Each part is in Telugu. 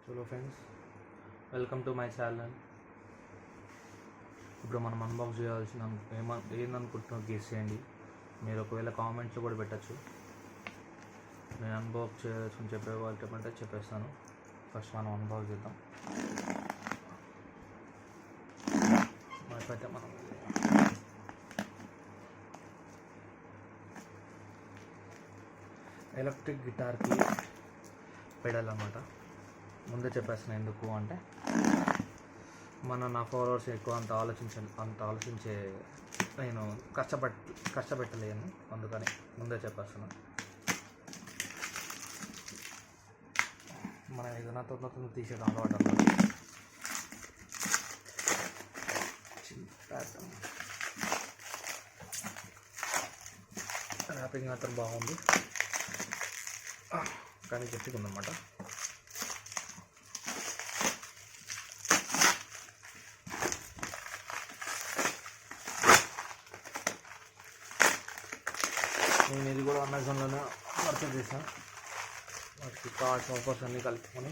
Hello friends, welcome to my channel. ఇప్పుడు మనం అన్బాక్స్ చేయాల్సిన ఏందనుకుంటున్నారో గెస్ చేయండి. మీరు ఒకవేళ కామెంట్స్లో కూడా పెట్టచ్చు. నేను అన్బాక్స్ చేయాల్సిన చెప్పమంటే చెప్పేస్తాను. ఫస్ట్ మనం అన్బాక్స్ చేద్దాం. మనకైతే మనం ఎలక్ట్రిక్ గిటార్కి పెడల్ అన్నమాట. ముందే చెప్పేస్తున్నాను ఎందుకు అంటే, నా ఫాలోవర్స్ ఎక్కువ అంత ఆలోచించే నేను కష్టపెట్టలేను, అందుకని ముందే చెప్పేస్తున్నాను. మనం ఏదైనా తొందర తీసేయడం అలవాటు అన్నమాట. ర్యాపింగ్ మాత్రం బాగుంది, కానీ గట్టిగా ఉందన్నమాట. నేను ఇది కూడా అమెజాన్లోనే పర్చేజ్ చేశాను. వాటికి కార్డ్స్ ఆఫర్స్ అన్నీ కలుపుకొని.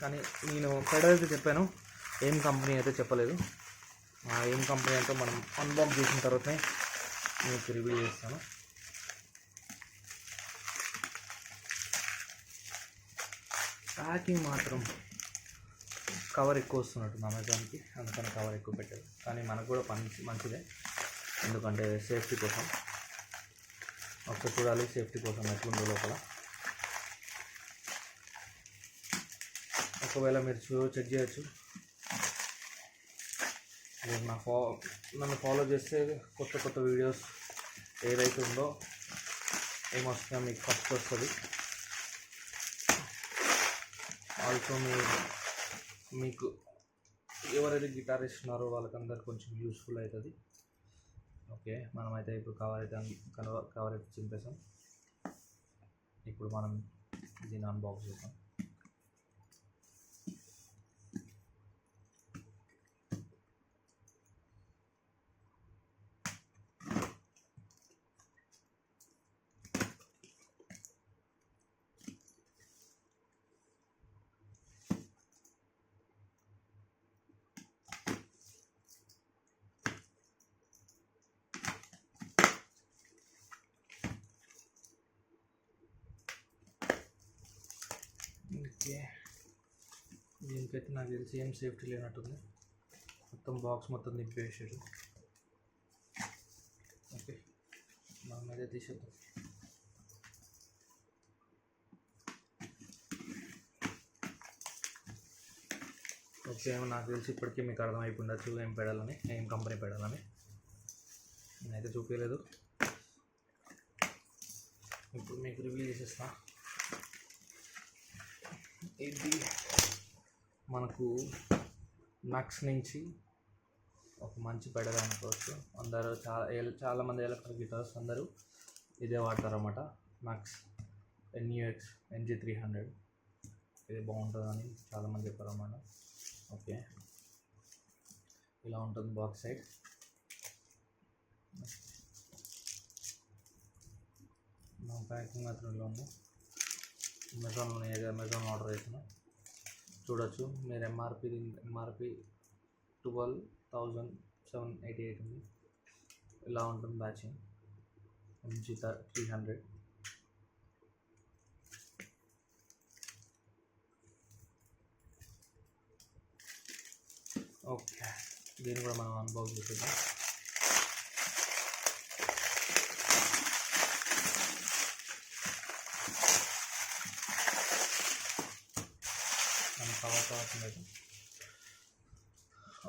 కానీ నేను పెడల్ అయితే చెప్పాను, ఏం కంపెనీ అయితే చెప్పలేదు. ఏం కంపెనీ అంటే మనం అన్బాక్స్ చేసిన తర్వాతనే మీకు రివ్యూ చేస్తాను. ప్యాకింగ్ మాత్రం కవర్ ఎక్కువ వస్తున్నట్టుంది అమెజాన్కి, అందుకని కవర్ ఎక్కువ పెట్టారు. కానీ మనకు కూడా మంచిదే, ఎందుకంటే సేఫ్టీ కోసం. ఒకసారి చూడాలి సేఫ్టీ కోసం ఎట్లుందో లోపల. ఒకవేళ మీరు చెక్ చేయొచ్చు. మీరు నన్ను ఫాలో చేస్తే కొత్త వీడియోస్ ఏదైతే ఉందో ఏమొస్తుందో మీకు ఫస్ట్ వస్తుంది. ఆల్సో మీకు ఎవరైతే గిటారిస్ట్ ఉన్నారో వాళ్ళకందరూ కొంచెం యూస్ఫుల్ అవుతుంది. ఓకే, మనమైతే ఇప్పుడు కవర్ అయితే చింపేసాం. ఇప్పుడు మనం దీన్ని అన్బాక్స్ చేద్దాం. ఓకే, దీనికైతే నాకు తెలిసి ఏం సేఫ్టీ లేనట్టుంది. మొత్తం బాక్స్ మొత్తం నింపేసాడు. ఓకే, మనం అదే తీసేద్దాం. ఓకే, నాకు తెలిసి ఇప్పటికీ మీకు అర్థమైపోయిండొచ్చు ఏం కంపెనీ పెడాలని. నేనైతే చూపించలేదు, ఇప్పుడు మీకు రివ్యూ చేసేస్తా. ఇది మనకు నక్స్ నుంచి ఒక మంచి పెడల్ అనుకోవచ్చు. అందరూ చాలామంది ఎలక్ట్రిక్ గిటార్స్ అందరూ ఇదే వాడతారన్నమాట. నక్స్ NUX NG300 ఇది బాగుంటుందని చాలామంది చెప్పారన్నమాట. ఓకే, ఇలా ఉంటుంది బాక్స్ సైడ్. నా ప్యాకింగ్ మాత్రం ఇలా ఉంది. అమెజాన్ ఆర్డర్ చేసిన చూడొచ్చు మీరు. ఎంఆర్పి 12,788 ఉంది. ఇలా ఉంటుంది బ్యాచింగ్ NG300. ఓకే, దీన్ని కూడా మనం అన్బాక్స్ చేద్దాం.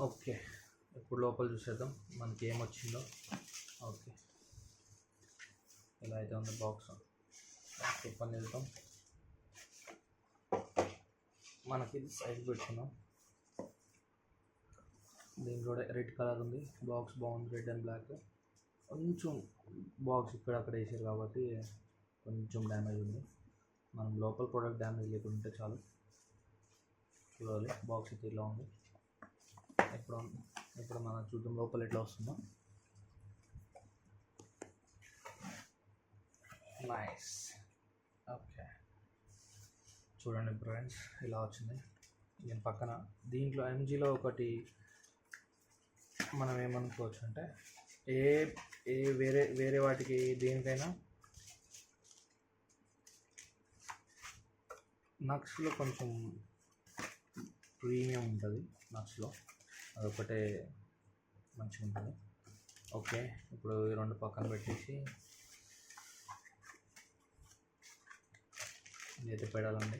ఓకే, ఇప్పుడు లోపల చూసేద్దాం మనకి ఏమొచ్చిందో. ఓకే, ఇలా అయితే ఉంది బాక్స్. ఓపెన్ చేద్దాం. మనకి ఇది సైజ్ పెట్టుకున్నాం. దీంట్లో రెడ్ కలర్ ఉంది. బాక్స్ బాగుంది, రెడ్ అండ్ బ్లాక్. కొంచెం బాక్స్ ఇక్కడక్కడ వేసారు కాబట్టి కొంచెం డ్యామేజ్ ఉంది. మనం లోపల ప్రోడక్ట్ డ్యామేజ్ లేకుంటే చాలు. చూడాలి బాక్స్ అయితే ఇలా ఉంది. ఇప్పుడు మనం చూద్దాం లోపల ఎట్లా వస్తుందో. నైస్. ఓకే, చూడండి ఫ్రెండ్స్, ఇలా వచ్చింది. దీని పక్కన దీంట్లో ఎంజీలో ఒకటి మనం ఏమనుకోవచ్చు అంటే ఏ ఏ వేరే వేరే వాటికి దేనికైనా నక్స్లో కొంచెం ప్రీమియం ఉంటుంది. నక్స్లో అదొకటే మంచిగా ఉంటుంది. ఓకే, ఇప్పుడు ఈ రెండు పక్కన పెట్టేసి ఇదైతే పెడాలండి.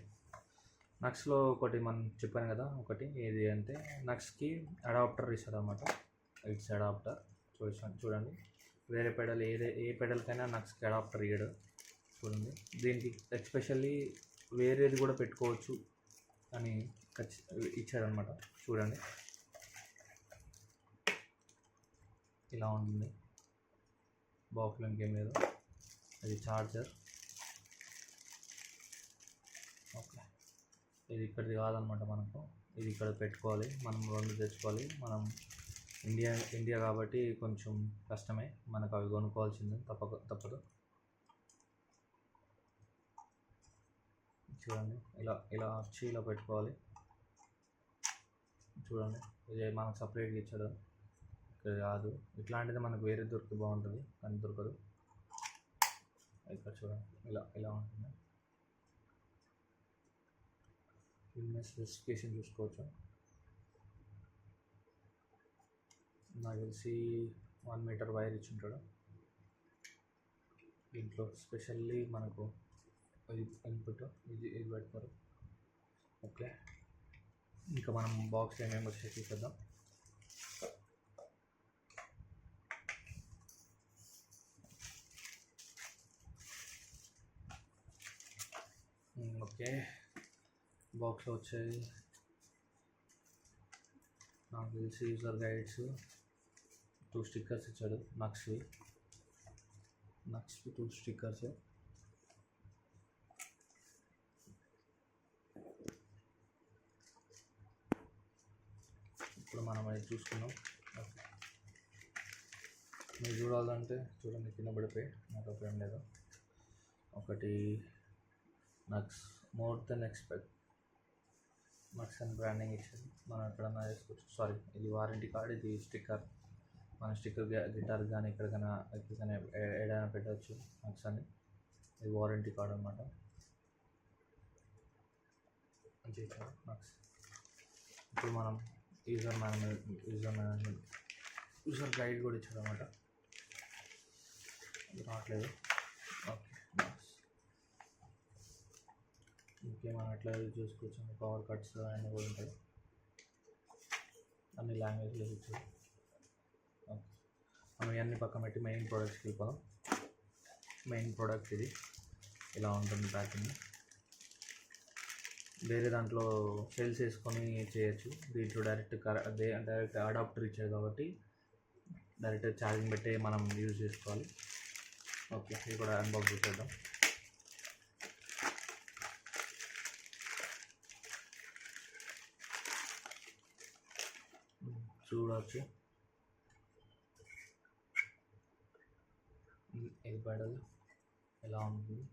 నక్స్లో ఒకటి మనం చెప్పాను కదా, ఒకటి ఏది అంటే నక్స్కి అడాప్టర్ ఇస్తాడు అనమాట. ఇట్స్ అడాప్టర్ చూడండి. వేరే పెడల్ ఏ పెడల్కైనా నక్స్కి అడాప్టర్ ఇయ్యడు. చూడండి, దీనికి ఎస్పెషల్లీ వేరేది కూడా పెట్టుకోవచ్చు అని ఇచ్చాడనమాట. చూడండి, ఇలా ఉంటుంది. బాక్స్లో ఇంకేం లేదు. ఇది చార్జర్. ఓకే, ఇది ఇక్కడిది కాదనమాట. మనకు ఇది ఇక్కడ పెట్టుకోవాలి. మనం రెండు తెచ్చుకోవాలి. మనం ఇండియా కాబట్టి కొంచెం కష్టమే, మనకు అవి కొనుక్కోవాల్సిందే, తప్పదు. చూడండి, ఇలా వచ్చి ఇలా పెట్టుకోవాలి. చూడండి, ఇది మనకు సపరేట్గా ఇచ్చాడు. ఇక్కడ కాదు, ఇట్లాంటిది మనకు వేరే దొరికి బాగుంటుంది, కానీ దొరకదు. ఇక్కడ చూడండి, ఇలా ఉంటుంది. స్పెసిఫికేషన్ చూసుకోవచ్చు. నాకు తెలిసి 1 మీటర్ వైర్ ఇచ్చి ఉంటాడు. దీంట్లో స్పెషల్లీ మనకు ఇన్పుట్ ఇది పెడతారు. ఓకే, ఇంకా మనం బాక్స్ ఏమేమి వచ్చేసి చూద్దాం. ఓకే, బాక్స్లో వచ్చేది నాకు తెలిసి యూజర్ గైడ్స్, 2 స్టిక్కర్స్ ఇచ్చాడు. నక్స్కి 2 స్టిక్కర్స్. ఇప్పుడు మనం అది చూసుకున్నాం. ఓకే, మీరు చూడాలంటే చూడండి, కింద పడిపోయి నాకు అప్పుడు ఏం లేదు. ఒకటి nux more than expect nux and branding ఇచ్చారు. మనం ఎక్కడన్నా వేసుకోవచ్చు. సారీ, ఇది వారంటీ కార్డ్, ఇది స్టిక్కర్. మన స్టిక్కర్ గిటార్ కానీ ఎక్కడికైనా ఏదైనా పెట్టవచ్చు నక్స్ అని. ఇది వారంటీ కార్డ్ అనమాట. మంచిగా ఇచ్చారు నక్స్. ఇప్పుడు మనం యూజర్ గైడ్ కూడా ఇచ్చాడు అనమాట. ఇది రావట్లేదు. ఓకే, ఇంకేమైనా ఎట్లా చూసుకోవచ్చు. పవర్ కట్స్ అన్నీ కూడా ఉంటాయి. అన్ని లాంగ్వేజ్లో ఇచ్చారు. ఓకే, మనం ఇవన్నీ పక్కన పెట్టి మెయిన్ ప్రోడక్ట్స్కి వెళ్ళిపోదాం. మెయిన్ ప్రోడక్ట్ ఇది ఇలా ఉంటుంది ప్యాకింగ్. వేరే దాంట్లో సెల్స్ వేసుకొని చేయొచ్చు. దీంట్లో డైరెక్ట్ అడాప్టర్ ఇచ్చారు కాబట్టి డైరెక్ట్ ఛార్జింగ్ పెట్టే మనం యూజ్ చేసుకోవాలి. ఓకే, ఇది కూడా అన్బాక్స్ చేద్దాం. చూడవచ్చు, ఇది పెడల్ ఎలా ఉంటుంది.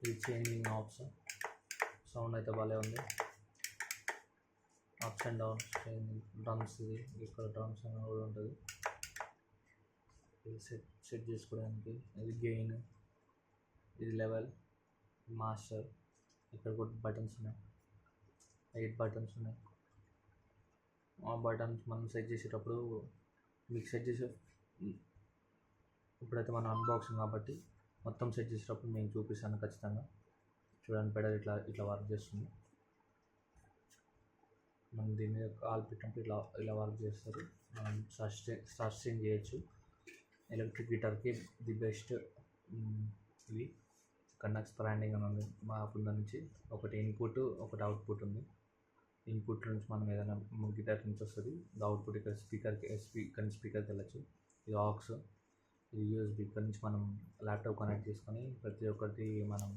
ఇది చేంజింగ్ నాబ్స్. సౌండ్ అయితే భలే ఉంది. Ups and downs changing. Drums, ఇది ఇక్కడ డ్రమ్స్ అని కూడా ఉంటుంది. ఇది సెట్ చేసుకోవడానికి. ఇది గెయిన్, ఇది లెవెల్, మాస్టర్. ఇక్కడ కూడా బటన్స్ ఉన్నాయి. 8 బటన్స్ ఉన్నాయి. ఆ బటన్స్ మనం సెట్ చేసేటప్పుడు మీకు సెట్ చేసే ఇప్పుడైతే మనం అన్బాక్సింగ్ కాబట్టి మొత్తం సెట్ చేసేటప్పుడు నేను చూపిస్తాను ఖచ్చితంగా. చూడండి, పెడల్ ఇట్లా వర్క్ చేస్తుంది. మనం దీని మీద కాల్ పెట్టినప్పుడు ఇలా వర్క్ చేస్తారు. మనం సస్టైన్ చేయొచ్చు. ఎలక్ట్రిక్ గిటార్కి ది బెస్ట్ ఇవి. కన్నక్స్ బ్రాండింగ్ అని ఉంది మా కింద నుంచి. ఒకటి ఇన్పుట్, ఒకటి అవుట్పుట్ ఉంది. ఇన్పుట్ నుంచి మనం ఏదైనా గిటార్ నుంచి వస్తుంది. అవుట్పుట్ ఇక్కడ స్పీకర్కి వెళ్ళచ్చు. ఇది ఆక్స్, ఇది యూఎస్బి. ఇక్కడ నుంచి మనం ల్యాప్టాప్ కనెక్ట్ చేసుకొని ప్రతి ఒక్కటి మనం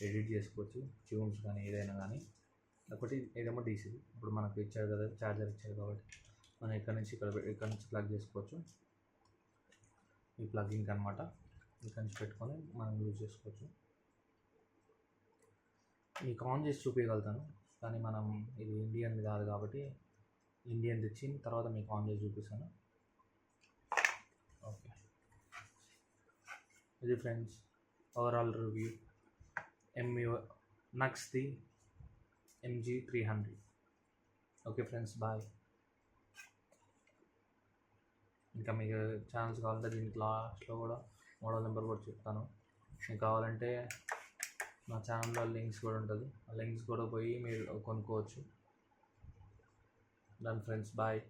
ఎడిట్ చేసుకోవచ్చు. ట్యూన్స్ కానీ ఏదైనా కానీ. ఒకటి ఏదేమో డీసీ. ఇప్పుడు మనకు ఇచ్చారు కదా, ఛార్జర్ ఇచ్చారు కాబట్టి మనం ఇక్కడ నుంచి ప్లగ్ చేసుకోవచ్చు. ఈ ప్లగ్ఇంగ్ అనమాట. ఇక్కడ నుంచి పెట్టుకొని మనం యూజ్ చేసుకోవచ్చు. మీకు ఆన్ చేసి చూపించగలుగుతాను, కానీ మనం ఇది ఇండియన్ కాదు కాబట్టి ఇండియన్ తెచ్చిన తర్వాత మీకు ఆన్ చేసి చూపిస్తాను. ఓకే, ఇది ఫ్రెండ్స్ ఓవరాల్ రివ్యూ నక్స్ది MG300. Okay friends, bye. ఇంకా మీకు ఛానల్స్ కావాలంటే దీనికి లాస్ట్లో కూడా మోడల్ నెంబర్ కూడా చెప్తాను. మీకు కావాలంటే నా ఛానల్లో లింక్స్ కూడా ఉంటుంది, ఆ లింక్స్ కూడా పోయి మీరు కొనుక్కోవచ్చు. Done friends, bye.